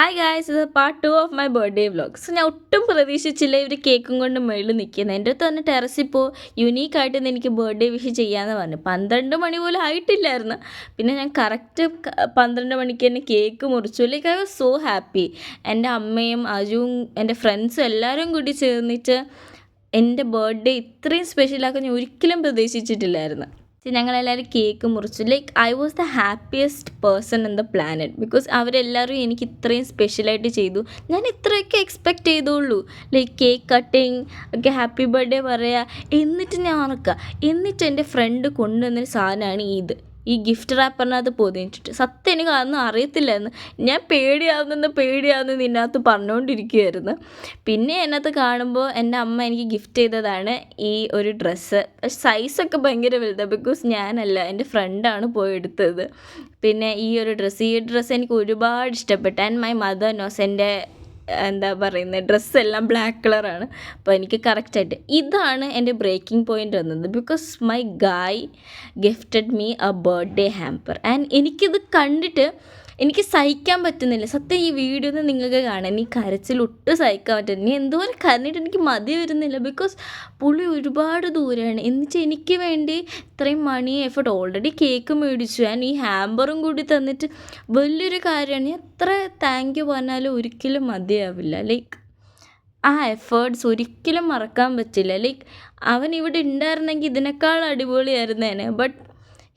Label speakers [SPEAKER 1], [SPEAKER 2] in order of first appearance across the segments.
[SPEAKER 1] Hi guys, ഇത് part 2 of my birthday vlog. So ഞാൻ ഒട്ടും പ്രതീക്ഷിച്ചില്ല ഇവർ കേക്കും കൊണ്ട് മുകളിൽ നിൽക്കുന്നത്. എൻ്റെ അടുത്ത് തന്നെ ടെറസിൽ ഇപ്പോൾ യുണീക്കായിട്ട് എനിക്ക് ബർത്ത്ഡേ വിഷ് ചെയ്യാമെന്ന് പറഞ്ഞു. 12 മണി പോലും ആയിട്ടില്ലായിരുന്നു. പിന്നെ ഞാൻ കറക്റ്റ് 12 മണിക്ക് തന്നെ കേക്ക് മുറിച്ചു. Like I was so happy. എൻ്റെ അമ്മയും അജുവും എൻ്റെ ഫ്രണ്ട്സും എല്ലാവരും കൂടി ചേർന്നിട്ട് എൻ്റെ ബർത്ത്ഡേ ഇത്രയും സ്പെഷ്യലാക്കാൻ ഞാൻ ഒരിക്കലും പ്രതീക്ഷിച്ചിട്ടില്ലായിരുന്നു. ഞങ്ങളെല്ലാവരും കേക്ക് മുറിച്ചു. Like I was the happiest person in the planet. Because അവരെല്ലാവരും എനിക്ക് ഇത്രയും സ്പെഷ്യലായിട്ട് ചെയ്തു. ഞാൻ ഇത്രയൊക്കെ എക്സ്പെക്റ്റ് ചെയ്തുള്ളൂ. ലൈക്ക് കേക്ക് കട്ടിങ് ഒക്കെ, ഹാപ്പി ബർത്ത്ഡേ പറയുക. എന്നിട്ട് ഞാൻ ഓർക്കുക, എന്നിട്ട് എൻ്റെ ഫ്രണ്ട് കൊണ്ടുവന്നൊരു സാധനമാണ് ഈ ഗിഫ്റ്റ് റാപ്പറിനകത്ത് പൊതിഞ്ഞിട്ട്. സത്യം എനിക്ക് അതൊന്നും അറിയത്തില്ലായിരുന്നു. ഞാൻ പേടിയാവുന്നെന്ന് ഇതിനകത്ത് പറഞ്ഞുകൊണ്ടിരിക്കുകയായിരുന്നു. പിന്നെ അതിനകത്ത് കാണുമ്പോൾ എൻ്റെ അമ്മ എനിക്ക് ഗിഫ്റ്റ് ചെയ്തതാണ് ഈ ഒരു ഡ്രസ്സ്. സൈസൊക്കെ ഭയങ്കര വലുതാണ്. ബിക്കോസ് ഞാനല്ല, എൻ്റെ ഫ്രണ്ടാണ് പോയി എടുത്തത്. പിന്നെ ഈ ഡ്രസ്സ് എനിക്ക് ഒരുപാട് ഇഷ്ടപ്പെട്ടു. ആൻഡ് മൈ മദർ നോസ് എൻ്റെ ഡ്രസ്സെല്ലാം ബ്ലാക്ക് കളറാണ്. അപ്പോൾ എനിക്ക് കറക്റ്റായിട്ട് ഇതാണ് എൻ്റെ ബ്രേക്കിംഗ് പോയിൻ്റ് വന്നത്. Because my guy gifted me a birthday hamper. And എനിക്കിത് കണ്ടിട്ട് എനിക്ക് സഹിക്കാൻ പറ്റുന്നില്ല. സത്യം ഈ വീഡിയോ ഒന്ന് നിങ്ങൾക്ക് കാണാൻ ഈ കരച്ചിലൊട്ടും സഹിക്കാൻ പറ്റുന്നില്ല. ഇനി എന്തോരം കരഞ്ഞിട്ട് എനിക്ക് മതി വരുന്നില്ല. ബിക്കോസ് പുള്ളി ഒരുപാട് ദൂരെയാണ്. എന്നിട്ട് എനിക്ക് വേണ്ടി ഇത്രയും മണി എഫേർട്ട്, ഓൾറെഡി കേക്ക് മേടിച്ചു, ആൻഡ് ഈ ഹാമ്പറും കൂടി തന്നിട്ട് വലിയൊരു കാര്യമാണ്. ഞാൻ എത്ര താങ്ക് യു പറഞ്ഞാലും ഒരിക്കലും മതിയാവില്ല. ലൈക്ക് ആ എഫേർട്സ് ഒരിക്കലും മറക്കാൻ പറ്റില്ല. ലൈക്ക് അവൻ ഇവിടെ ഉണ്ടായിരുന്നെങ്കിൽ ഇതിനേക്കാൾ അടിപൊളിയായിരുന്നേനെ. But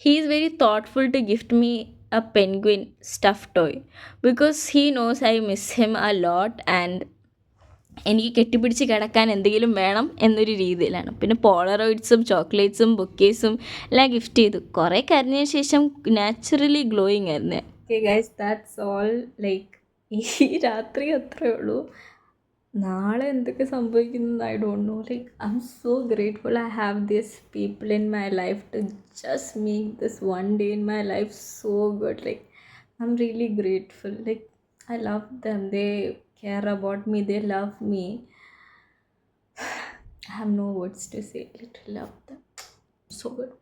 [SPEAKER 1] he is very thoughtful to gift me a penguin stuffed toy because he knows I miss him a lot and എനിക്ക് കെട്ടിപ്പിടിച്ച് കിടക്കാൻ എന്തെങ്കിലും വേണം എന്നൊരു രീതിയിലാണ്. പിന്നെ പോളറോയിഡ്സും ചോക്ലേറ്റ്സും ബൊക്കേസും എല്ലാം ഗിഫ്റ്റ് ചെയ്തു. കുറേ കരഞ്ഞതിന് ശേഷം നാച്ചുറലി ഗ്ലോയിങ് ആയിരുന്നു. Okay guys, that's all. Like ഈ രാത്രി അത്രയേ ഉള്ളൂ. നാളെ എന്തൊക്കെ സംഭവിക്കുന്നത് I don't know. Like I'm so grateful I have this people in my life to just make this one day in my life so good. Like I'm really grateful. Like I love them, they care about me, they love me. I have no words to say. I literally love them so good.